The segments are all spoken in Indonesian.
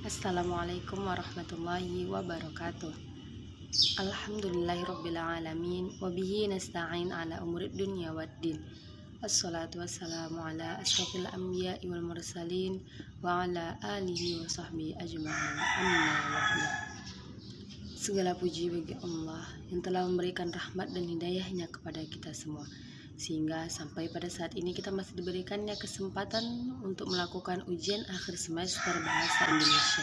Assalamualaikum warahmatullahi wabarakatuh. Alhamdulillahirrabbilalamin. Wabihi nasta'in ala umurid dunya waddin. Assalatu wassalamu ala ashrafil anbiya'i wal mursalin wa ala alihi wa sahbihi ajma'in. Amma ba'du. Segala puji bagi Allah yang telah memberikan rahmat dan hidayahnya kepada kita semua, sehingga sampai pada saat ini kita masih diberikannya kesempatan untuk melakukan ujian akhir semester bahasa Indonesia.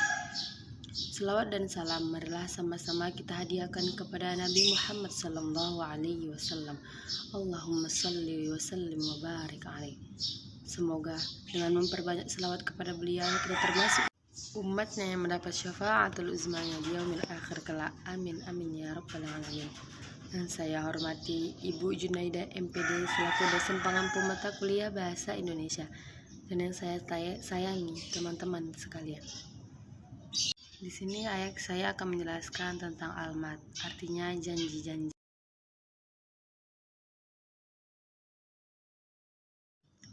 Selawat dan salam marilah sama-sama kita hadiahkan kepada Nabi Muhammad sallallahu alaihi wasallam. Allahumma salli wa sallim wa barik alaih. Semoga dengan memperbanyak selawat kepada beliau kita termasuk umatnya yang mendapat syafaatul uzmanya di yaumil akhir kelak. Amin amin ya rabbal alamin. Dan saya hormati Ibu Junaida MPD selaku dosen pengampu mata kuliah bahasa Indonesia, dan yang saya sayangi teman-teman sekalian. Di sini saya akan menjelaskan tentang almat, artinya janji-janji.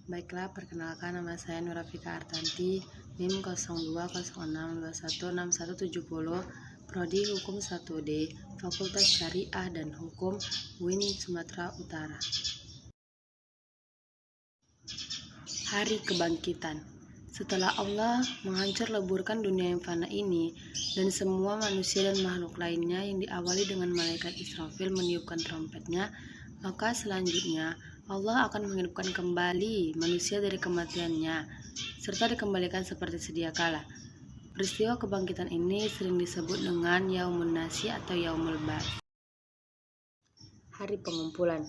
Baiklah, perkenalkan, nama saya Nurafika Artanti, NIM 0206216170, Prodi Hukum 1D, Fakultas Syariah dan Hukum, UIN Sumatera Utara. Hari Kebangkitan. Setelah Allah menghancur leburkan dunia yang fana ini dan semua manusia dan makhluk lainnya yang diawali dengan malaikat Israfil meniupkan trompetnya, maka selanjutnya Allah akan menghidupkan kembali manusia dari kematiannya serta dikembalikan seperti sedia kala. Peristiwa kebangkitan ini sering disebut dengan Yaumun Nasi atau Yaumul Ba'ts. Hari pengumpulan.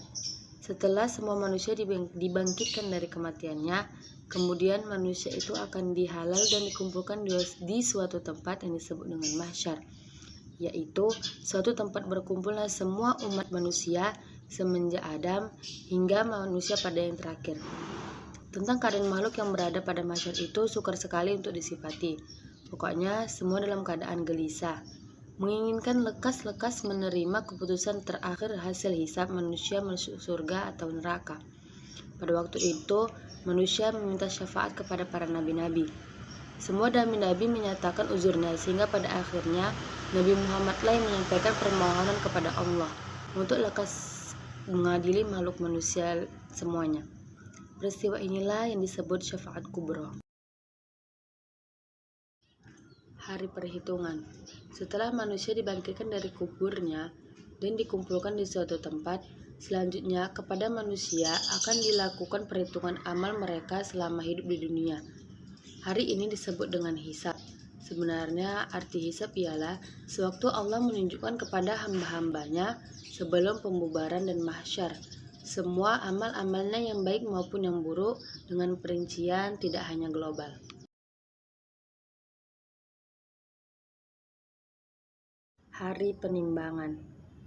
Setelah semua manusia dibangkitkan dari kematiannya, kemudian manusia itu akan dihalal dan dikumpulkan di suatu tempat yang disebut dengan mahsyar, yaitu suatu tempat berkumpulnya semua umat manusia semenjak Adam hingga manusia pada yang terakhir. Tentang keadaan makhluk yang berada pada mahsyar itu sukar sekali untuk disifati. Pokoknya semua dalam keadaan gelisah, menginginkan lekas-lekas menerima keputusan terakhir hasil hisab manusia masuk surga atau neraka. Pada waktu itu, manusia meminta syafaat kepada para nabi-nabi. Semua nabi menyatakan uzurnya, sehingga pada akhirnya Nabi Muhammad lain menyampaikan permohonan kepada Allah untuk lekas mengadili makhluk manusia semuanya. Peristiwa inilah yang disebut syafaat kubro. Hari perhitungan. Setelah manusia dibangkitkan dari kuburnya dan dikumpulkan di suatu tempat, selanjutnya kepada manusia akan dilakukan perhitungan amal mereka selama hidup di dunia. Hari ini disebut dengan hisab. Sebenarnya arti hisab ialah sewaktu Allah menunjukkan kepada hamba-hambanya sebelum pembubaran dan mahsyar semua amal-amalnya yang baik maupun yang buruk dengan perincian tidak hanya global. Hari penimbangan.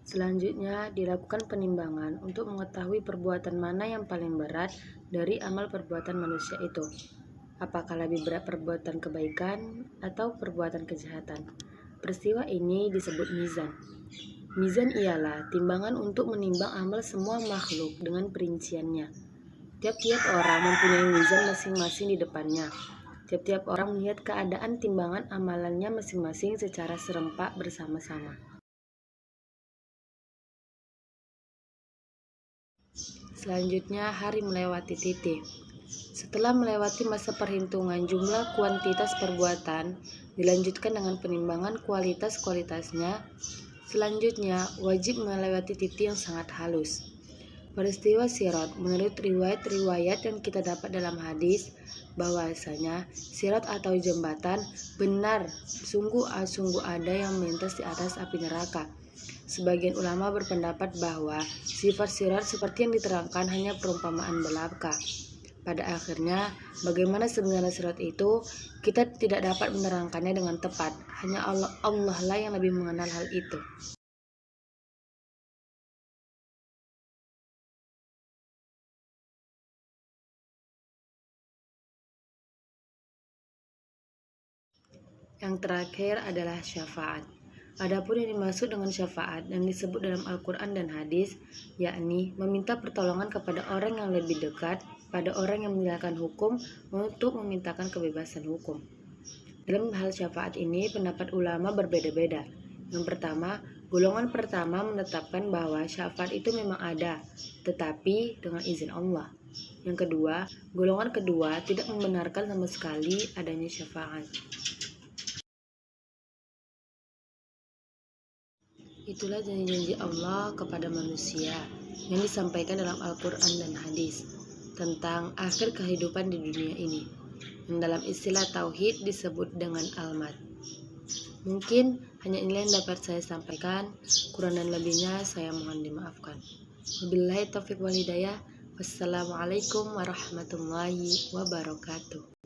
Selanjutnya dilakukan penimbangan untuk mengetahui perbuatan mana yang paling berat dari amal perbuatan manusia itu. Apakah lebih berat perbuatan kebaikan atau perbuatan kejahatan? Peristiwa ini disebut mizan. Mizan ialah timbangan untuk menimbang amal semua makhluk dengan perinciannya. Tiap-tiap orang mempunyai mizan masing-masing di depannya. Tiap-tiap orang melihat keadaan timbangan amalannya masing-masing secara serempak bersama-sama. Selanjutnya, hari melewati titik. Setelah melewati masa perhitungan jumlah kuantitas perbuatan, dilanjutkan dengan penimbangan kualitas-kualitasnya. Selanjutnya, wajib melewati titik yang sangat halus. Peristiwa sirat, menurut riwayat-riwayat yang kita dapat dalam hadis, bahwasanya sirat atau jembatan benar sungguh ada yang melintas di atas api neraka. Sebagian ulama berpendapat bahwa sifat sirat seperti yang diterangkan hanya perumpamaan belaka. Pada akhirnya, bagaimana sebenarnya sirat itu, kita tidak dapat menerangkannya dengan tepat. Hanya Allah lah yang lebih mengenal hal itu. Yang terakhir adalah syafaat. Adapun yang dimaksud dengan syafaat yang disebut dalam Al-Quran dan hadis, yakni meminta pertolongan kepada orang yang lebih dekat pada orang yang menjalankan hukum untuk memintakan kebebasan hukum. Dalam hal syafaat ini, pendapat ulama berbeda-beda. Yang pertama, golongan pertama menetapkan bahwa syafaat itu memang ada, tetapi dengan izin Allah. Yang kedua, golongan kedua tidak membenarkan sama sekali adanya syafaat. Itulah janji-janji Allah kepada manusia yang disampaikan dalam Al-Quran dan hadis tentang akhir kehidupan di dunia ini, yang dalam istilah tauhid disebut dengan al-mat. Mungkin hanya inilah yang dapat saya sampaikan, kurang dan lebihnya saya mohon dimaafkan. Wabillahi taufiq wal hidayah. Wassalamualaikum warahmatullahi wabarakatuh.